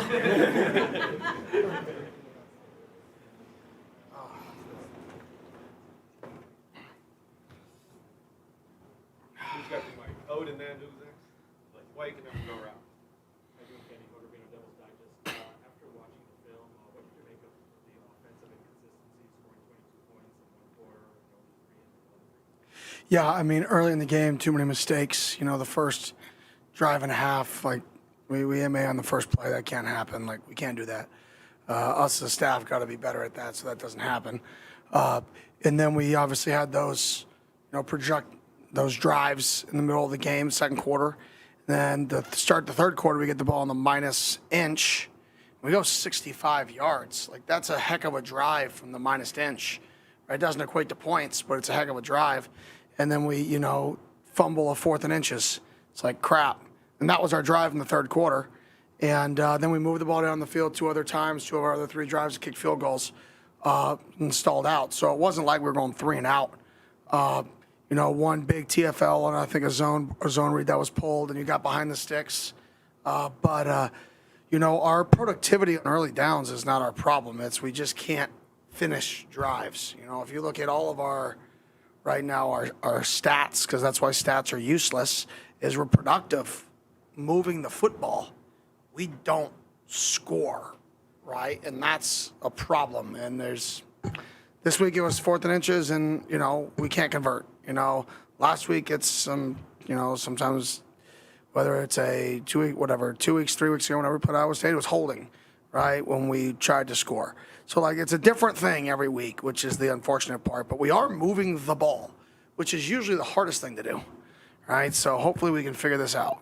Who's got the mic? Ode and then who's next? Like Blake and then we'll go around. How do you, Kenny, Motorino Devil's Digest? After watching the film, what did you make of the offensive inconsistencies, scoring 22 points in one quarter, and only 3 in the other? Yeah, I mean, early in the game, too many mistakes. You know, the first drive and a half, like, we MA on the first play. That can't happen. Like, we can't do that. Us as staff got to be better at that so that doesn't happen. And then we obviously had those, those drives in the middle of the game, second quarter. Then to start the third quarter, we get the ball on the minus inch. We go 65 yards. Like, that's a heck of a drive from the minus inch. Right? It doesn't equate to points, but it's a heck of a drive. And then we, fumble a 4th and inches. It's like crap. And that was our drive in the third quarter. And then we moved the ball down the field 2 other times, 2 of our other 3 drives, kicked field goals, and stalled out. So it wasn't like we were going 3 and out. One big TFL and I think a zone read that was pulled, and you got behind the sticks. But our productivity on early downs is not our problem. It's we just can't finish drives. If you look at all of our right now, our stats, because that's why stats are useless, is we're productive moving the football. We don't score, right? And that's a problem. And this week it was 4th and inches, and, we can't convert. Last week it's sometimes whether it's a 2 week, whatever, 2 weeks, 3 weeks ago, whenever we put Iowa State, it was holding, right, when we tried to score. So, it's a different thing every week, which is the unfortunate part. But we are moving the ball, which is usually the hardest thing to do, right? So hopefully we can figure this out.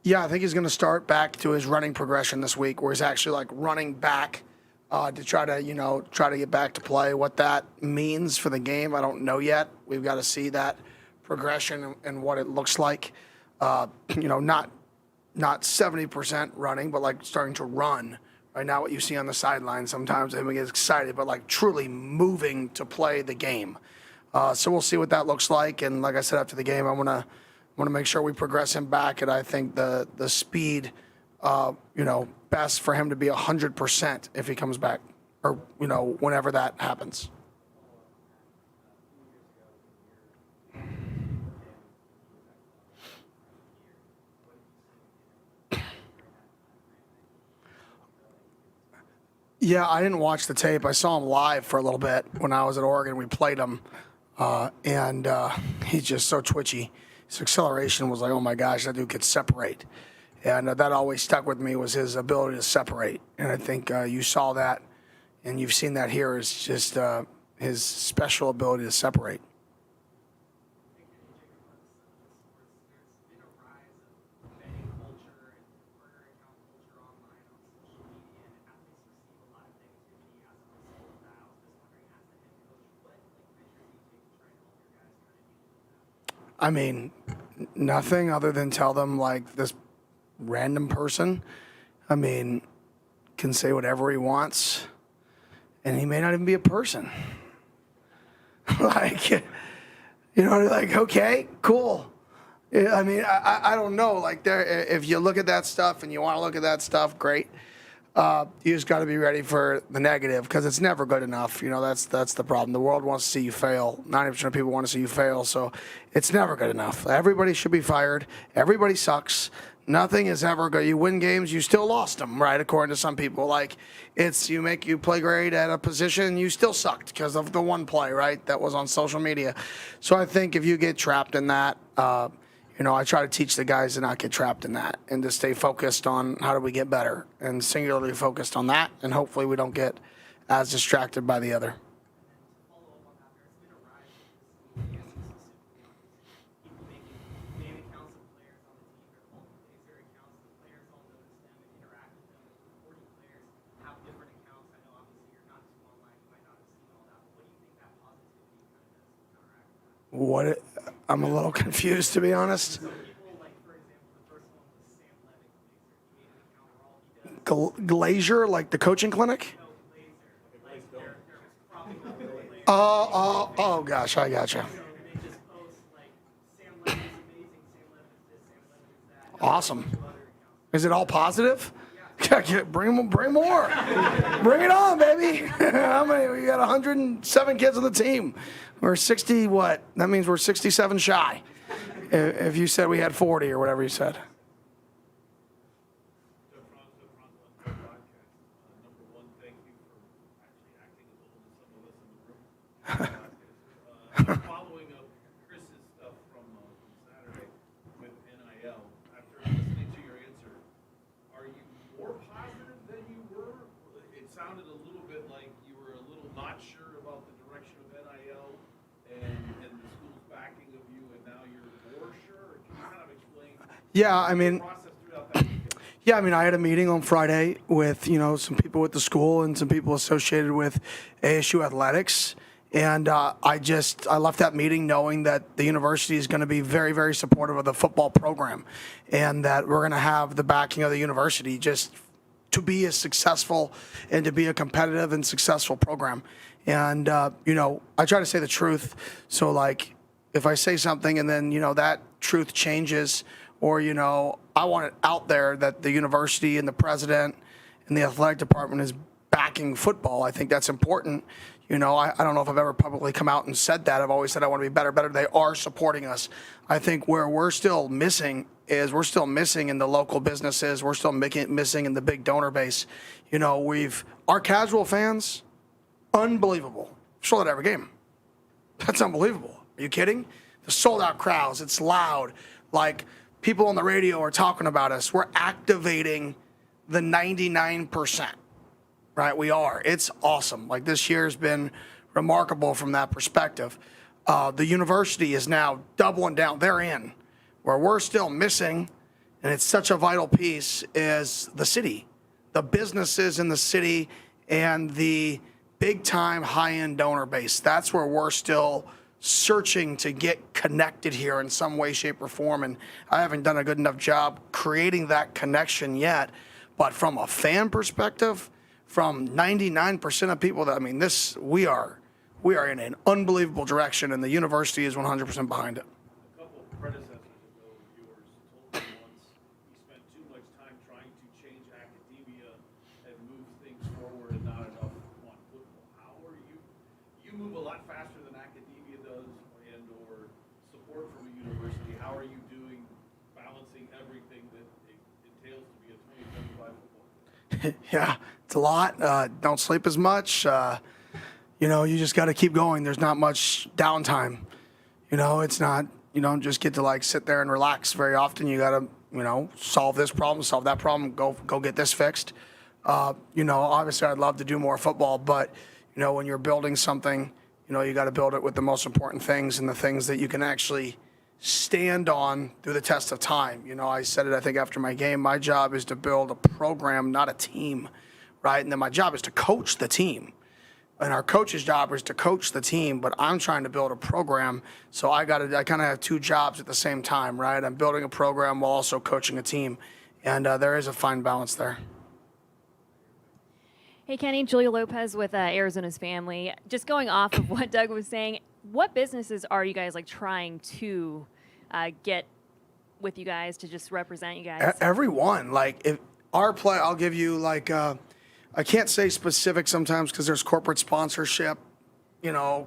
Yeah, I think he's going to start back to his running progression this week, where he's actually running back to try to get back to play. What that means for the game, I don't know yet. We've got to see that progression and what it looks like. Not 70% running, but starting to run. Right now, what you see on the sideline sometimes, everyone gets excited, but truly moving to play the game. So we'll see what that looks like. And like I said, after the game, I want to make sure we progress him back. And I think the speed, best for him to be 100% if he comes back, or whenever that happens. Yeah, I didn't watch the tape. I saw him live for a little bit when I was at Oregon. We played him, and he's just so twitchy. His acceleration was like, oh my gosh, that dude could separate. And that always stuck with me, was his ability to separate. And I think you saw that, and you've seen that here, is just his special ability to separate. I mean, nothing other than tell them this random person, can say whatever he wants, and he may not even be a person. Okay, cool. I don't know. If you look at that stuff and you want to look at that stuff, great. You just got to be ready for the negative, because it's never good enough. That's the problem. The world wants to see you fail. 90% of people want to see you fail, so it's never good enough. Everybody should be fired. Everybody sucks. Nothing is ever good. You win games, you still lost them, right? According to some people, you play great at a position, you still sucked because of the one play, right? That was on social media. So I think if you get trapped in that, I try to teach the guys to not get trapped in that and to stay focused on how do we get better, and singularly focused on that, and hopefully we don't get as distracted by the other. I'm a little confused, to be honest. Glazier, like the coaching clinic? Oh, gosh, I gotcha. Awesome. Is it all positive? Bring more. Bring it on, baby. How many? We got 107 kids on the team. We're 60, what? That means we're 67 shy. If you said we had 40 or whatever you said. Following up Chris's stuff from Saturday with NIL, after listening to your answer, are you more positive than you were? It sounded a little bit like you were a little not sure about the direction of NIL and the school's backing of you, and now you're more sure? Can you kind of explain the process throughout that weekend? Yeah, I mean, I had a meeting on Friday with, some people with the school and some people associated with ASU athletics. And I left that meeting knowing that the university is going to be very, very supportive of the football program and that we're going to have the backing of the university just to be as successful and to be a competitive and successful program. And, I try to say the truth. So, like, if I say something and then, that truth changes or, I want it out there that the university and the president and the athletic department is backing football. I think that's important. I don't know if I've ever publicly come out and said that. I've always said I want to be better. They are supporting us. I think where we're still missing is we're still missing in the local businesses. We're still missing in the big donor base. Our casual fans, unbelievable. Sold out every game. That's unbelievable. Are you kidding? The sold out crowds. It's loud. Like people on the radio are talking about us. We're activating the 99%. Right, we are. It's awesome. Like this year's been remarkable from that perspective. The university is now doubling down. They're in. Where we're still missing, and it's such a vital piece, is the city, the businesses in the city, and the big-time high-end donor base. That's where we're still searching to get connected here in some way, shape, or form. And I haven't done a good enough job creating that connection yet. But from a fan perspective, from 99% of people we are in an unbelievable direction, and the university is 100% behind it. A couple of predecessors ago of yours told me once you spent too much time trying to change academia and move things forward and not enough on football. How are you move a lot faster than academia does and or support from a university. How are you doing balancing everything that it entails to be a 2025 football? Yeah. It's a lot. Don't sleep as much. You just got to keep going. There's not much downtime. It's not, you don't just get to sit there and relax very often. You got to, solve this problem, solve that problem, go get this fixed. Obviously I'd love to do more football, but, when you're building something, you got to build it with the most important things and the things that you can actually stand on through the test of time. I said it, I think, after my game. My job is to build a program, not a team. Right? And then my job is to coach the team. And our coach's job is to coach the team, but I'm trying to build a program. So I kind of have two jobs at the same time, right? I'm building a program while also coaching a team. And there is a fine balance there. Hey, Kenny, Julia Lopez with Arizona's Family. Just going off of what Doug was saying, what businesses are you guys trying to get with you guys to just represent you guys? Everyone. If our play, I'll give you I can't say specific sometimes because there's corporate sponsorship,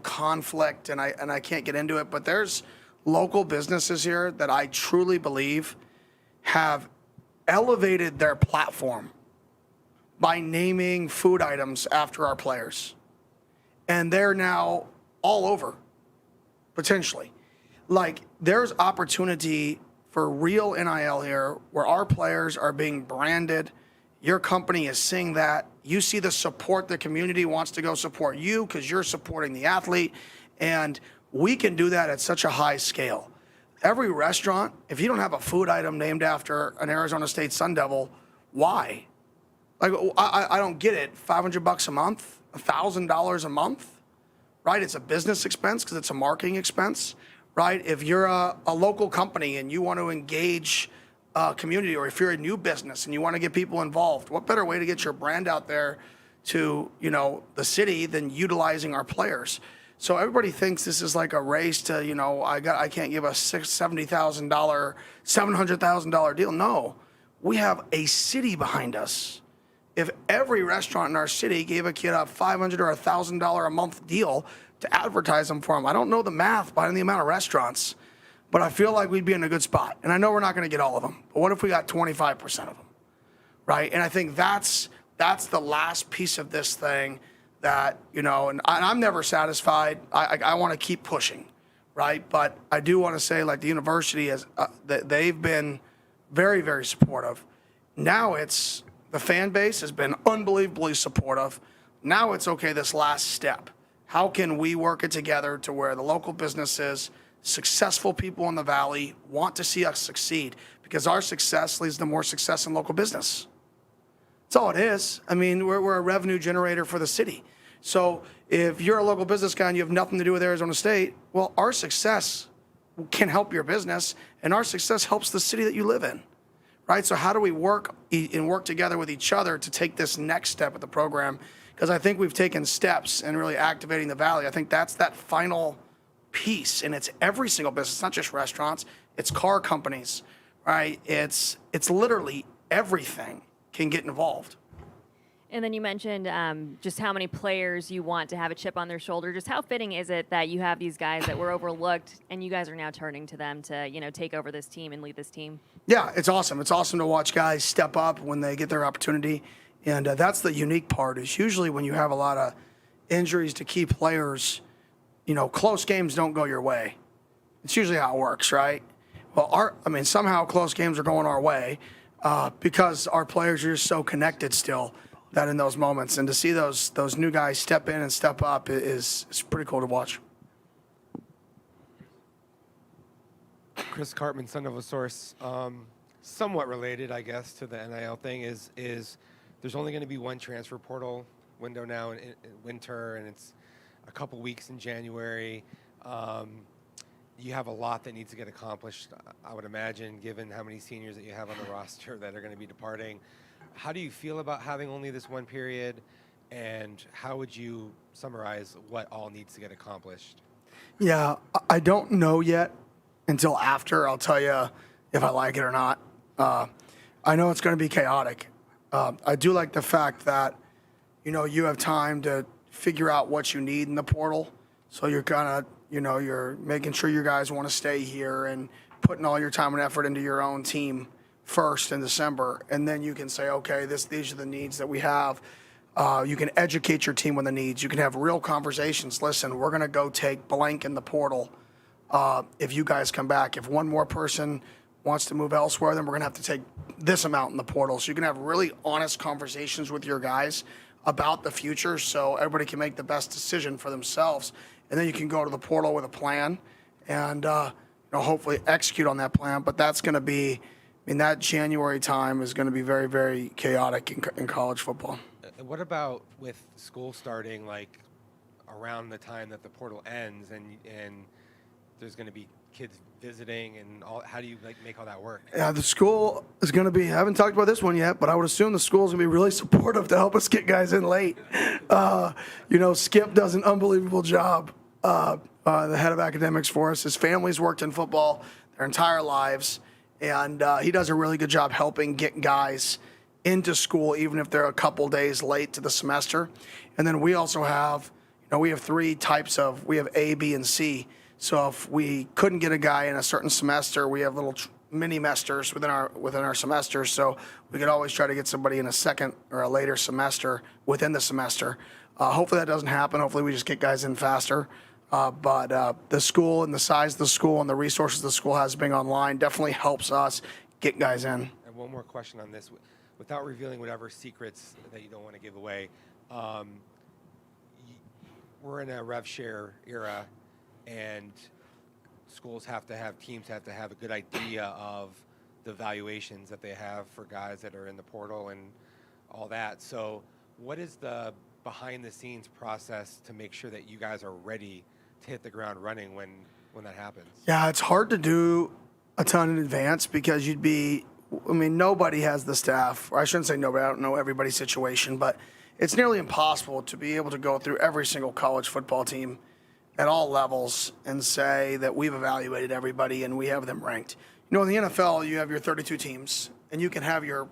conflict, and I can't get into it. But there's local businesses here that I truly believe have elevated their platform by naming food items after our players. And they're now all over, potentially. There's opportunity for real NIL here where our players are being branded. Your company is seeing that. You see the support. The community wants to go support you because you're supporting the athlete. And we can do that at such a high scale. Every restaurant, if you don't have a food item named after an Arizona State Sun Devil, why? I don't get it. $500 a month, $1,000 a month, right? It's a business expense because it's a marketing expense, right? If you're a local company and you want to engage community, or if you're a new business and you want to get people involved, what better way to get your brand out there to the city than utilizing our players? So everybody thinks this is like a race to, I can't give a $70,000, $700,000 deal. No, we have a city behind us. If every restaurant in our city gave a kid a $500 or $1,000 a month deal to advertise them for them, I don't know the math behind the amount of restaurants, but I feel like we'd be in a good spot. And I know we're not going to get all of them, but what if we got 25% of them, right? And I think that's the last piece of this thing that, and I'm never satisfied. I want to keep pushing, right? But I do want to say, like, the university has, they've been very, very supportive. Now it's, the fan base has been unbelievably supportive. Now it's, okay, this last step. How can we work it together to where the local businesses, successful people in the Valley want to see us succeed? Because our success leads to more success in local business. That's all it is. I mean, we're a revenue generator for the city. So if you're a local business guy and you have nothing to do with Arizona State, well, our success can help your business, and our success helps the city that you live in, right? So how do we work together with each other to take this next step of the program? Because I think we've taken steps in really activating the Valley. I think that's that final piece, and it's every single business. It's not just restaurants. It's car companies, right? It's literally everything can get involved. And then you mentioned just how many players you want to have a chip on their shoulder. Just how fitting is it that you have these guys that were overlooked and you guys are now turning to them to, take over this team and lead this team? Yeah, it's awesome. It's awesome to watch guys step up when they get their opportunity. And that's the unique part, is usually when you have a lot of injuries to key players, close games don't go your way. It's usually how it works, right? Well, somehow close games are going our way because our players are just so connected still that in those moments. And to see those new guys step in and step up is pretty cool to watch. Chris Cartman, son of a source, somewhat related, I guess, to the NIL thing is there's only going to be one transfer portal window now in winter, and it's a couple weeks in January. You have a lot that needs to get accomplished, I would imagine, given how many seniors that you have on the roster that are going to be departing. How do you feel about having only this one period, and how would you summarize what all needs to get accomplished? Yeah, I don't know yet until after. I'll tell you if I like it or not. I know it's going to be chaotic. I do like the fact that, you have time to figure out what you need in the portal. So you're kind of, you're making sure your guys want to stay here and putting all your time and effort into your own team first in December. And then you can say, okay, these are the needs that we have. You can educate your team on the needs. You can have real conversations. Listen, we're going to go take blank in the portal if you guys come back. If one more person wants to move elsewhere, then we're going to have to take this amount in the portal. So you can have really honest conversations with your guys about the future so everybody can make the best decision for themselves. And then you can go to the portal with a plan and hopefully execute on that plan. But that's going to be, that January time is going to be very, very chaotic in college football. What about with school starting, like, around the time that the portal ends and there's going to be kids visiting and all? How do you make all that work? Yeah, the school is going to be, I haven't talked about this one yet, but I would assume the school is going to be really supportive to help us get guys in late. Skip does an unbelievable job, the head of academics for us. His family's worked in football their entire lives, and he does a really good job helping get guys into school, even if they're a couple days late to the semester. And then we also have, we have three types of, we have A, B, and C. So if we couldn't get a guy in a certain semester, we have little mini mesters within our semester. So we could always try to get somebody in a second or a later semester within the semester. Hopefully that doesn't happen. Hopefully we just get guys in faster. But the school and the size of the school and the resources the school has being online definitely helps us get guys in. And one more question on this. Without revealing whatever secrets that you don't want to give away, we're in a rev share era, and teams have to have a good idea of the valuations that they have for guys that are in the portal and all that. So what is the behind the scenes process to make sure that you guys are ready to hit the ground running when that happens? Yeah, it's hard to do a ton in advance because nobody has the staff, or I shouldn't say nobody, I don't know everybody's situation, but it's nearly impossible to be able to go through every single college football team at all levels and say that we've evaluated everybody and we have them ranked. In the NFL, you have your 32 teams, and you can have your,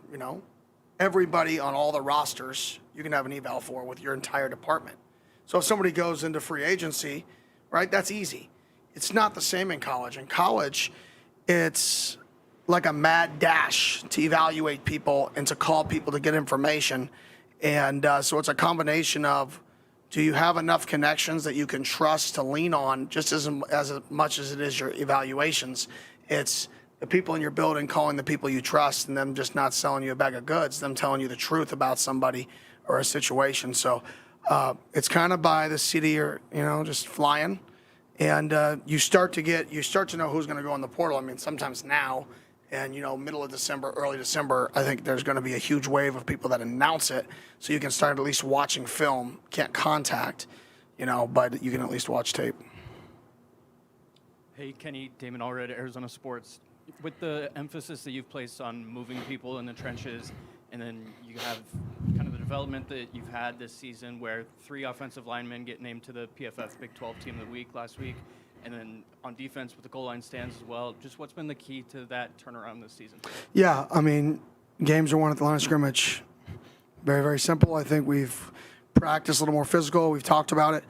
everybody on all the rosters you can have an eval for with your entire department. So if somebody goes into free agency, right, that's easy. It's not the same in college. In college, it's like a mad dash to evaluate people and to call people to get information. And so it's a combination of, do you have enough connections that you can trust to lean on just as much as it is your evaluations? It's the people in your building calling the people you trust and them just not selling you a bag of goods, them telling you the truth about somebody or a situation. So it's kind of by the seat of your, just flying. And you start to know who's going to go in the portal. I mean, sometimes now, and middle of December, early December, I think there's going to be a huge wave of people that announce it. So you can start at least watching film. Can't contact, but you can at least watch tape. Hey, Kenny, Damon Allred, Arizona Sports. With the emphasis that you've placed on moving people in the trenches, and then you have kind of the development that you've had this season where 3 offensive linemen get named to the PFF Big 12 Team of the Week last week, and then on defense with the goal line stands as well. Just what's been the key to that turnaround this season? Yeah, I mean, games are won at the line of scrimmage. Very, very simple. I think we've practiced a little more physical. We've talked about it.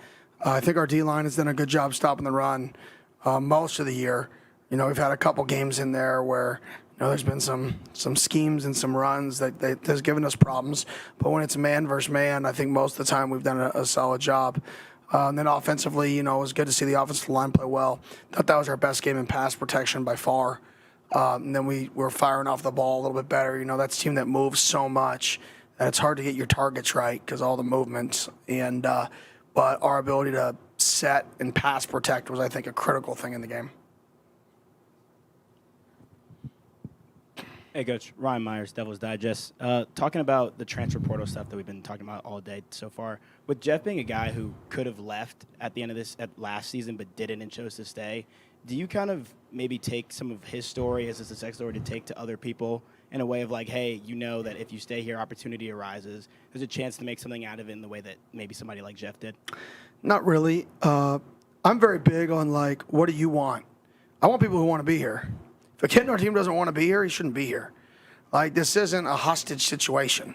I think our D-line has done a good job stopping the run most of the year. We've had a couple games in there where there's been some schemes and some runs that has given us problems. But when it's man versus man, I think most of the time we've done a solid job. And then offensively, it was good to see the offensive line play well. Thought that was our best game in pass protection by far. And then we were firing off the ball a little bit better. That's a team that moves so much that it's hard to get your targets right because all the movements. And but our ability to set and pass protect was, I think, a critical thing in the game. Hey, Coach. Ryan Myers, Devil's Digest. Talking about the transfer portal stuff that we've been talking about all day so far, with Jeff being a guy who could have left at the end of at last season but didn't and chose to stay, do you kind of maybe take some of his story as a success story to take to other people in a way of like, hey, that if you stay here, opportunity arises. There's a chance to make something out of it in the way that maybe somebody like Jeff did? Not really. I'm very big on, what do you want? I want people who want to be here. If a kid in our team doesn't want to be here, he shouldn't be here. This isn't a hostage situation,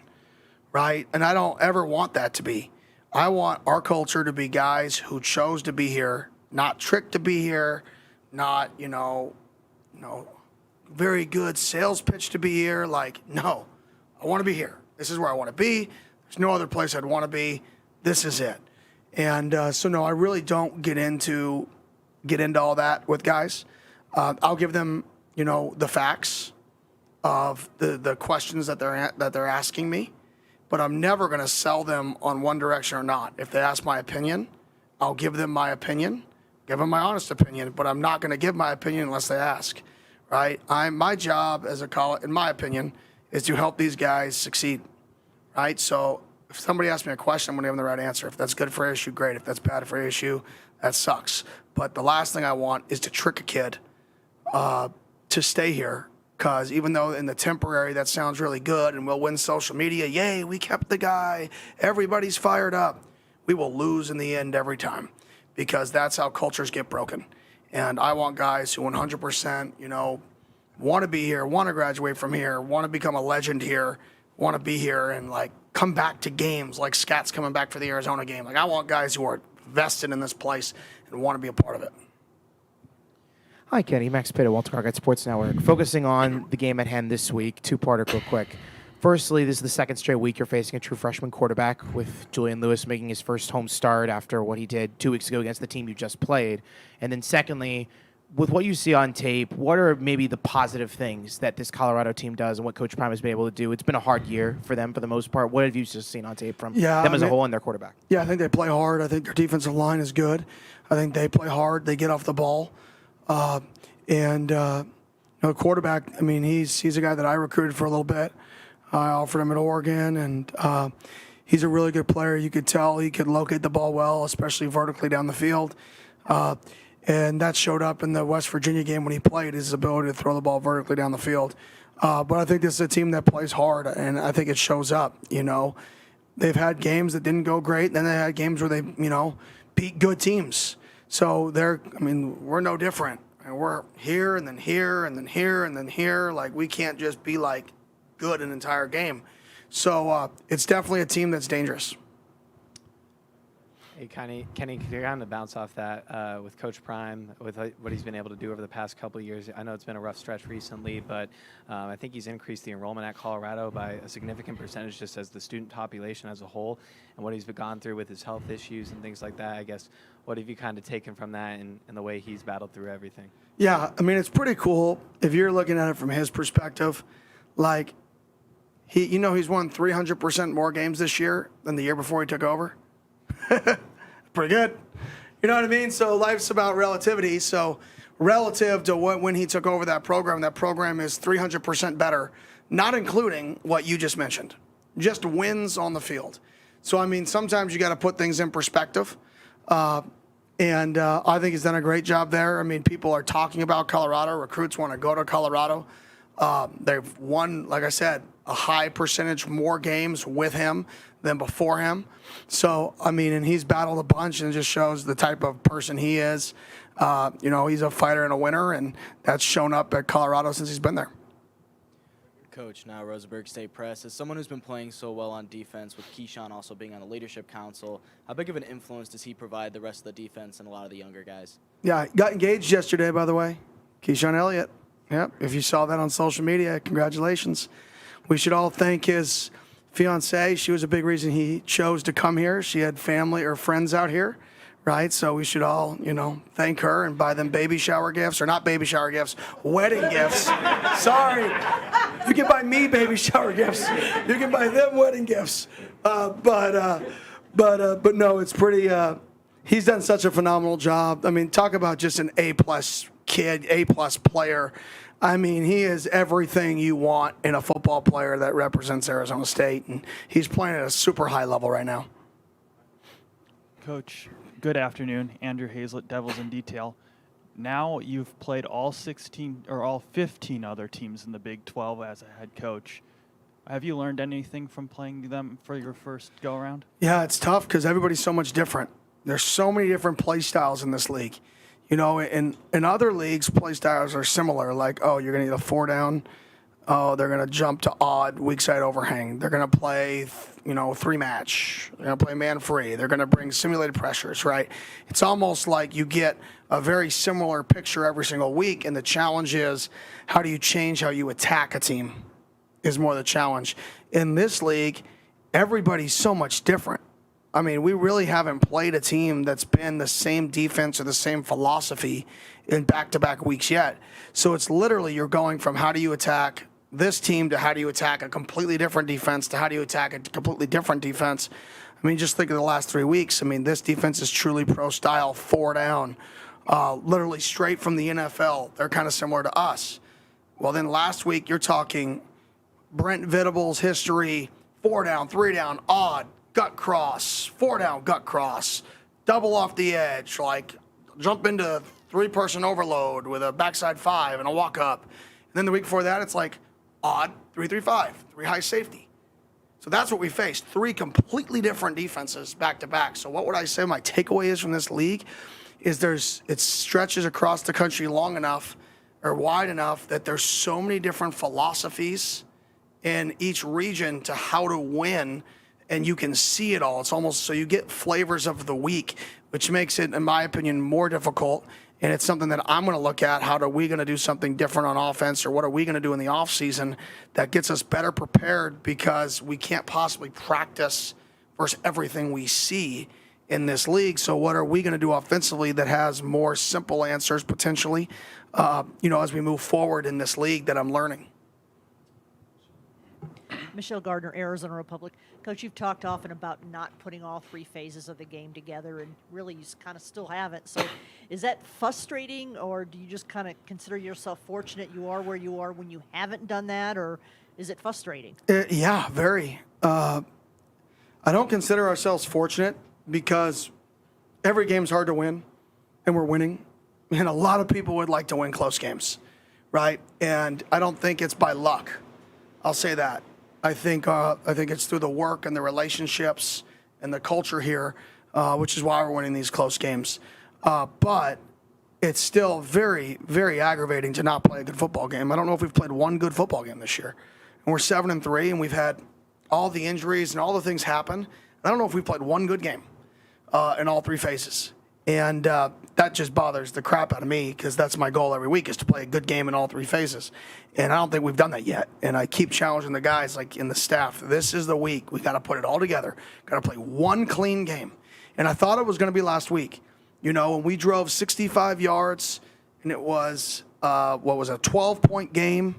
right? And I don't ever want that to be. I want our culture to be guys who chose to be here, not tricked to be here, not, very good sales pitch to be here. No, I want to be here. This is where I want to be. There's no other place I'd want to be. This is it. And so, no, I really don't get into all that with guys. I'll give them, the facts of the questions that they're asking me, but I'm never going to sell them on one direction or not. If they ask my opinion, I'll give them my opinion, give them my honest opinion, but I'm not going to give my opinion unless they ask, right? My job as a college, in my opinion, is to help these guys succeed, right? So if somebody asks me a question, I'm going to give them the right answer. If that's good for ASU, great. If that's bad for ASU, that sucks. But the last thing I want is to trick a kid to stay here, because even though in the temporary that sounds really good and we'll win social media, yay, we kept the guy, everybody's fired up, we will lose in the end every time, because that's how cultures get broken. And I want guys who 100%, want to be here, want to graduate from here, want to become a legend here, want to be here and come back to games like Scat's coming back for the Arizona game. I want guys who are vested in this place and want to be a part of it. Hi, Kenny. Max Pitt at Walter Cronkite Sports Network. Focusing on the game at hand this week, two-parter real quick. Firstly, this is the second straight week you're facing a true freshman quarterback, with Julian Lewis making his first home start after what he did 2 weeks ago against the team you just played. And then secondly, with what you see on tape, what are maybe the positive things that this Colorado team does and what Coach Prime has been able to do? It's been a hard year for them for the most part. What have you just seen on tape from them as a whole and their quarterback? Yeah, I think they play hard. I think their defensive line is good. I think they play hard. They get off the ball. Quarterback, he's a guy that I recruited for a little bit. I offered him at Oregon, and he's a really good player. You could tell he could locate the ball well, especially vertically down the field. And that showed up in the West Virginia game when he played, his ability to throw the ball vertically down the field. But I think this is a team that plays hard, and I think it shows up. They've had games that didn't go great, and then they had games where they, beat good teams. So we're no different. And we're here and then here and then here and then here. Like, we can't just be like good an entire game. So it's definitely a team that's dangerous. Hey, Kenny, to kind of bounce off that with Coach Prime, with what he's been able to do over the past couple of years. I know it's been a rough stretch recently, but I think he's increased the enrollment at Colorado by a significant percentage just as the student population as a whole, and what he's gone through with his health issues and things like that. I guess, what have you kind of taken from that and the way he's battled through everything? Yeah, I mean, it's pretty cool if you're looking at it from his perspective. Like, he's won 300% more games this year than the year before he took over. Pretty good. You know what I mean? So life's about relativity. So relative to when he took over that program is 300% better, not including what you just mentioned, just wins on the field. So, I mean, sometimes you got to put things in perspective. And I think he's done a great job there. I mean, people are talking about Colorado. Recruits want to go to Colorado. They've won, like I said, a high percentage more games with him than before him. So, I mean, and he's battled a bunch, and it just shows the type of person he is. He's a fighter and a winner, and that's shown up at Colorado since he's been there. Coach, now Roseburg State Press. As someone who's been playing so well on defense, with Keyshawn also being on the leadership council, how big of an influence does he provide the rest of the defense and a lot of the younger guys? Yeah, got engaged yesterday, by the way. Keyshawn Elliott. Yep, if you saw that on social media, congratulations. We should all thank his fiancée. She was a big reason he chose to come here. She had family or friends out here, right? So we should all, thank her and buy them baby shower gifts, or not baby shower gifts, wedding gifts. Sorry. You can buy me baby shower gifts. You can buy them wedding gifts. But no, it's pretty, he's done such a phenomenal job. I mean, talk about just an A-plus kid, A-plus player. I mean, he is everything you want in a football player that represents Arizona State, and he's playing at a super high level right now. Coach, good afternoon. Andrew Hazlett, Devils in Detail. Now you've played all 15 other teams in the Big 12 as a head coach. Have you learned anything from playing them for your first go-around? Yeah, it's tough because everybody's so much different. There's so many different play styles in this league. In other leagues, play styles are similar. Like, you're going to need a 4-down. They're going to jump to odd weak side overhang. They're going to play, 3-match. They're going to play man-free. They're going to bring simulated pressures, right? It's almost like you get a very similar picture every single week, and the challenge is how do you change how you attack a team is more the challenge. In this league, everybody's so much different. I mean, we really haven't played a team that's been the same defense or the same philosophy in back-to-back weeks yet. So it's literally you're going from how do you attack this team to how do you attack a completely different defense to how do you attack a completely different defense. I mean, just think of the last 3 weeks. I mean, this defense is truly pro-style, 4-down, literally straight from the NFL. They're kind of similar to us. Well, then last week you're talking Brent Venables' history, 4-down, 3-down, odd, gut cross, 4-down gut cross, double off the edge, like jump into 3-person overload with a backside 5 and a walk up. And then the week before that, it's like odd, 3-3-5, 3 high safety. So that's what we faced, 3 completely different defenses back to back. So what would I say my takeaway is from this league is it stretches across the country long enough or wide enough that there's so many different philosophies in each region to how to win. And you can see it all. It's almost so you get flavors of the week, which makes it, in my opinion, more difficult. And it's something that I'm going to look at. How are we going to do something different on offense, or what are we going to do in the offseason that gets us better prepared, because we can't possibly practice versus everything we see in this league. So what are we going to do offensively that has more simple answers potentially, as we move forward in this league that I'm learning? Michelle Gardner, Arizona Republic. Coach, you've talked often about not putting all 3 phases of the game together, and really you kind of still haven't. So is that frustrating, or do you just kind of consider yourself fortunate you are where you are when you haven't done that, or is it frustrating? Yeah, very. I don't consider ourselves fortunate because every game's hard to win, and we're winning. And a lot of people would like to win close games, right? And I don't think it's by luck. I'll say that. I think it's through the work and the relationships and the culture here, which is why we're winning these close games. But it's still very, very aggravating to not play a good football game. I don't know if we've played one good football game this year. And we're 7-3, and we've had all the injuries and all the things happen. I don't know if we've played one good game in all three phases. And that just bothers the crap out of me because that's my goal every week is to play a good game in all three phases. And I don't think we've done that yet. And I keep challenging the guys like in the staff. This is the week. We got to put it all together. Got to play one clean game. And I thought it was going to be last week. You know, when we drove 65 yards, and it was what was a 12-point game,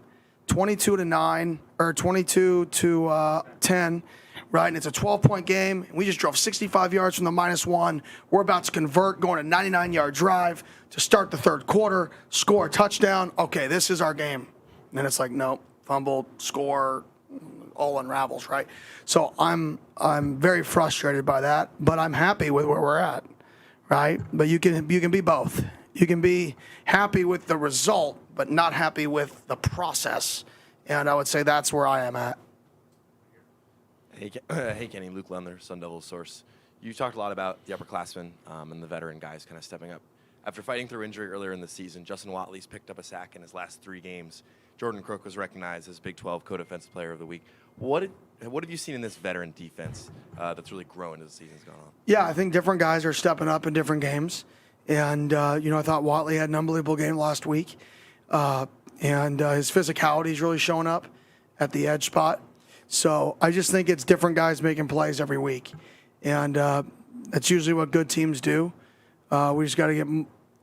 22-9 or 22-10, right? And it's a 12-point game. And we just drove 65 yards from the -1. We're about to convert, going a 99-yard drive to start the third quarter, score a touchdown. Okay, this is our game. And then it's like, nope, fumble, score, all unravels, right? So I'm very frustrated by that, but I'm happy with where we're at. Right? But you can be both. You can be happy with the result, but not happy with the process. And I would say that's where I am at. Hey Kenny, Luke Lemler, Sun Devil Source. You talked a lot about the upperclassmen and the veteran guys kind of stepping up. After fighting through injury earlier in the season, Justin Watley's picked up a sack in his last 3 games. Jordan Crook was recognized as Big 12 Co-Defensive Player of the Week. What have you seen in this veteran defense that's really grown as the season's gone on? Yeah, I think different guys are stepping up in different games. And, I thought Watley had an unbelievable game last week. And his physicality is really showing up at the edge spot. So I just think it's different guys making plays every week. And that's usually what good teams do. We just got to get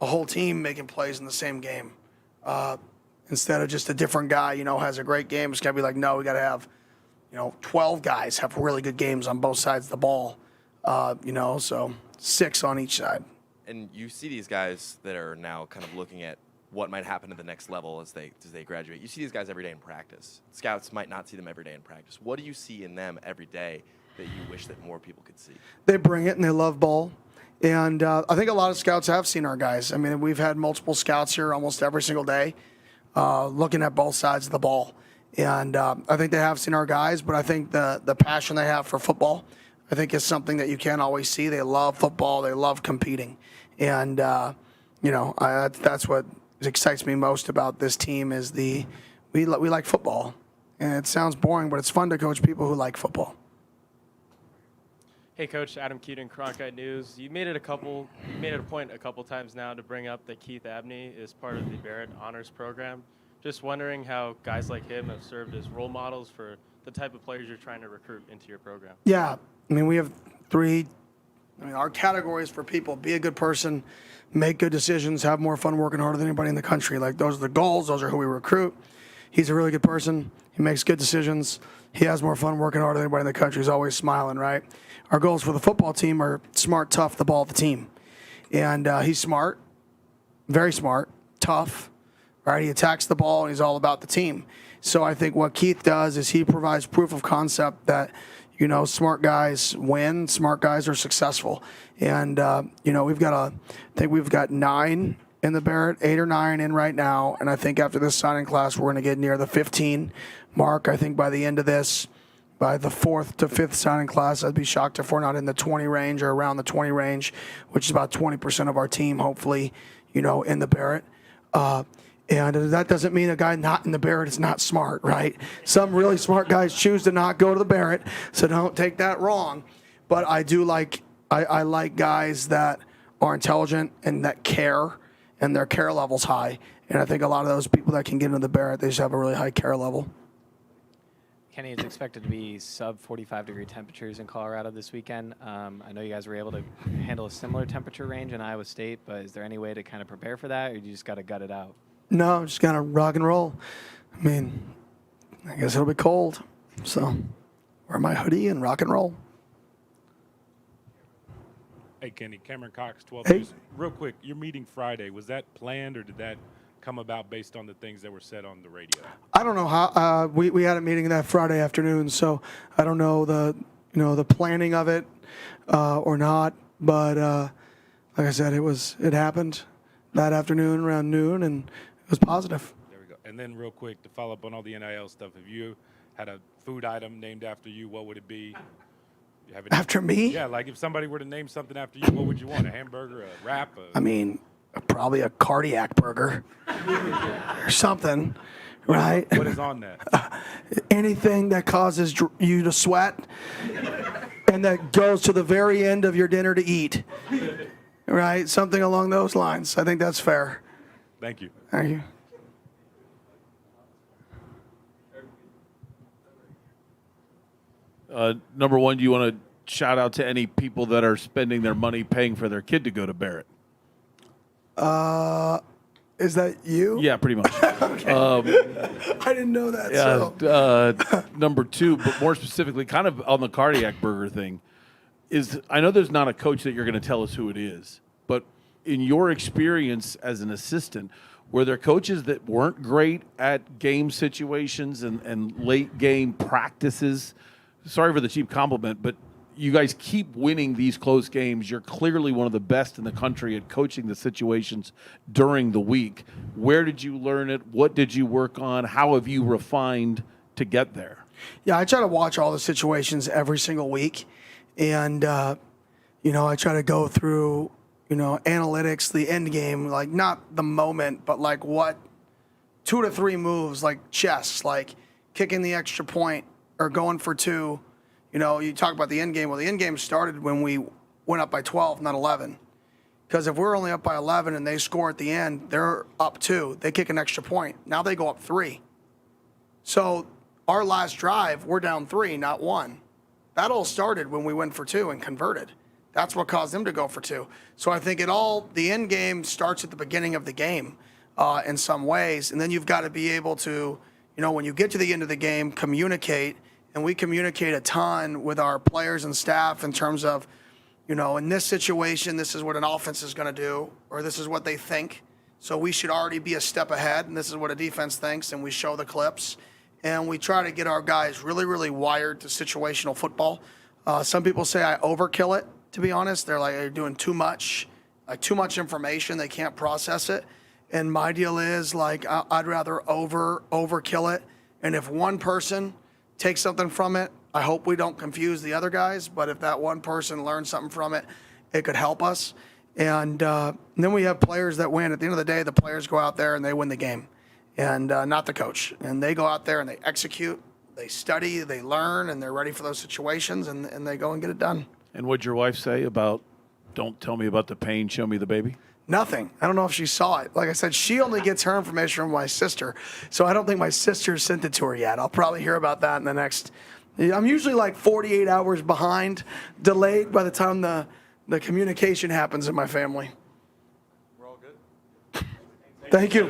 a whole team making plays in the same game. Instead of just a different guy, has a great game. It's got to be like, no, we got to have, 12 guys have really good games on both sides of the ball. So 6 on each side. And you see these guys that are now kind of looking at what might happen at the next level as they graduate. You see these guys every day in practice. Scouts might not see them every day in practice. What do you see in them every day that you wish that more people could see? They bring it and they love ball. And I think a lot of scouts have seen our guys. I mean, we've had multiple scouts here almost every single day looking at both sides of the ball. And I think they have seen our guys, but I think the passion they have for football, I think is something that you can't always see. They love football. They love competing. And, that's what excites me most about this team is we like football. And it sounds boring, but it's fun to coach people who like football. Hey, Coach, Adam Keaton, Cronkite News. You made it a point a couple times now to bring up that Keith Abney is part of the Barrett Honors Program. Just wondering how guys like him have served as role models for the type of players you're trying to recruit into your program. Yeah, I mean, we have 3. Our categories for people: be a good person, make good decisions, have more fun working harder than anybody in the country. Like, those are the goals. Those are who we recruit. He's a really good person. He makes good decisions. He has more fun working harder than anybody in the country. He's always smiling, right? Our goals for the football team are smart, tough, the ball of the team. And he's smart, very smart, tough, right? He attacks the ball, and he's all about the team. So I think what Keith does is he provides proof of concept that, smart guys win, smart guys are successful. And, we've got 9 in the Barrett, 8 or 9 in right now. And I think after this signing class, we're going to get near the 15 mark. I think by the end of this, by the 4th to 5th signing class, I'd be shocked if we're not in the 20 range or around the 20 range, which is about 20% of our team, hopefully, in the Barrett. And that doesn't mean a guy not in the Barrett is not smart, right? Some really smart guys choose to not go to the Barrett, so don't take that wrong. But I do like I like guys that are intelligent and that care, and their care level's high. And I think a lot of those people that can get into the Barrett, they just have a really high care level. Kenny, it's expected to be sub 45-degree temperatures in Colorado this weekend. I know you guys were able to handle a similar temperature range in Iowa State, but is there any way to kind of prepare for that, or you just got to gut it out? No, just kind of rock and roll. I mean, I guess it'll be cold, so wear my hoodie and rock and roll. Hey, Kenny, Cameron Cox, 12 Hey. News. Real quick, your meeting Friday, was that planned or did that come about based on the things that were said on the radio? I don't know how we had a meeting that Friday afternoon, so I don't know the planning of it or not. But like I said, it happened that afternoon around noon, and it was positive. There we go. And then real quick, to follow up on all the NIL stuff, if you had a food item named after you, what would it be? You have After me? Yeah, like if somebody were to name something after you, what would you want? A hamburger, a wrap? I mean, probably a cardiac burger or something, right? What is on that? Anything that causes you to sweat and that goes to the very end of your dinner to eat, right? Something along those lines. I think that's fair. Thank you. Thank you. Number one, do you want to shout out to any people that are spending their money paying for their kid to go to Barrett? Is that you? Yeah, pretty much. I didn't know that. Yeah. So. Number two, but more specifically, kind of on the cardiac burger thing, is I know there's not a coach that you're going to tell us who it is, but in your experience as an assistant, were there coaches that weren't great at game situations and late game practices? Sorry for the cheap compliment, but you guys keep winning these close games. You're clearly one of the best in the country at coaching the situations during the week. Where did you learn it? What did you work on? How have you refined to get there? Yeah, I try to watch all the situations every single week. And, I try to go through, analytics, the end game, like not the moment, but like what 2 to 3 moves, like chess, like kicking the extra point or going for 2. You talk about the end game. Well, the end game started when we went up by 12, not 11. Because if we're only up by 11 and they score at the end, they're up 2. They kick an extra point. Now they go up 3. So our last drive, we're down 3, not 1. That all started when we went for 2 and converted. That's what caused them to go for 2. So I think the end game starts at the beginning of the game in some ways. And then you've got to be able to, when you get to the end of the game, communicate. And we communicate a ton with our players and staff in terms of, in this situation, this is what an offense is going to do, or this is what they think. So we should already be a step ahead, and this is what a defense thinks, and we show the clips. And we try to get our guys really, really wired to situational football. Some people say I overkill it, to be honest. They're like, you're doing too much information. They can't process it. And my deal is, like, I'd rather overkill it. And if one person take something from it, I hope we don't confuse the other guys, but if that one person learns something from it, it could help us. And then we have players that win. At the end of the day, the players go out there and they win the game, and not the coach. And they go out there and they execute, they study, they learn, and they're ready for those situations, and they go and get it done. And what'd your wife say about, don't tell me about the pain, show me the baby? Nothing. I don't know if she saw it. Like I said, she only gets her information from my sister. So I don't think my sister sent it to her yet. I'll probably hear about that in the next. I'm usually like 48 hours behind, delayed by the time the communication happens in my family. We're all good. Thank you.